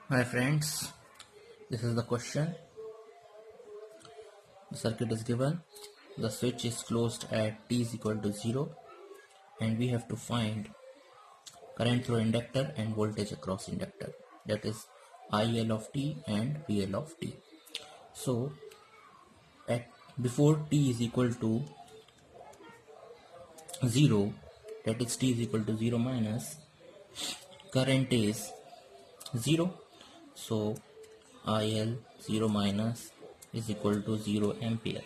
Hi friends, this is the question. The circuit is given. The switch is closed at t is equal to 0 and we have to find current through inductor and voltage across inductor, that is IL of t and VL of t. So at before t is equal to 0, that is t is equal to 0 minus, current is 0, so IL 0 minus is equal to 0 ampere.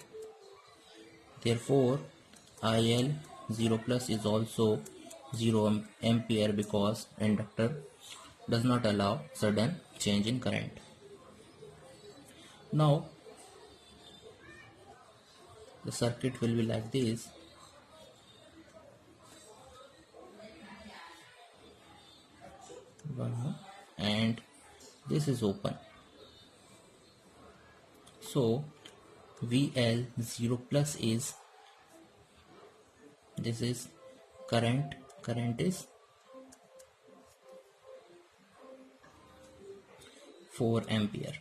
Therefore, IL 0 plus is also 0 ampere because inductor does not allow sudden change in current. Now, the circuit will be like this. And this is open. So, VL 0 plus is, this is current is 4 ampere.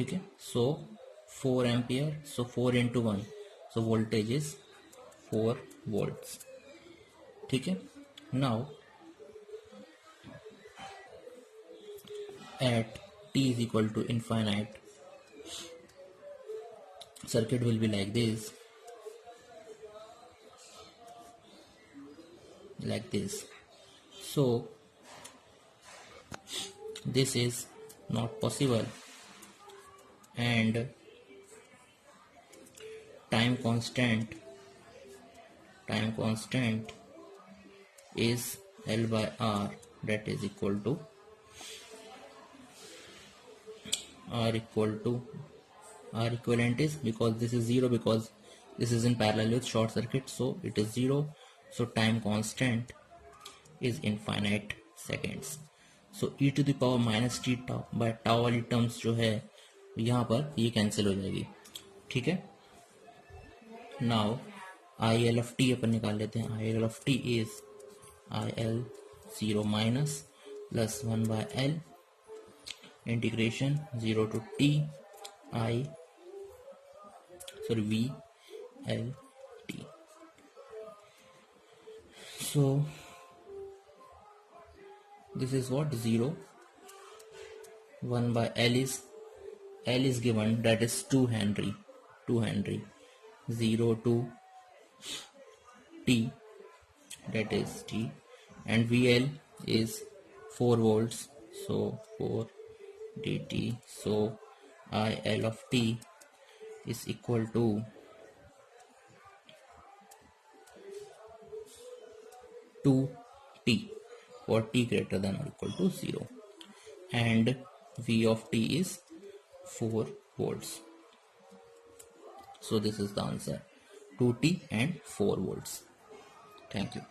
Okay, so 4 ampere, so 4 into 1, so voltage is 4 volts. Okay, now at t is equal to infinite, circuit will be like this, so this is not possible, and time constant is L by R, that is equal to R equivalent is, because this is 0, because this is in parallel with short circuit, so it is 0, so time constant is infinite seconds. So e to the power minus t tau by tau वाली terms जो है यहाँ पर ये cancel हो जाएगी. ठीक है, नाउ IL of t अपन निकाल लेते हैं. IL of t is IL 0 minus plus 1 by L integration 0 to t V L t. So this is what 0, 1 by L is given, that is 2 Henry, 0 to t, that is t, and VL is 4 volts, so 4 dt, so IL of t is equal to 2t for t greater than or equal to 0, and V of t is 4 volts. So this is the answer, 2t and 4 volts. Thank you.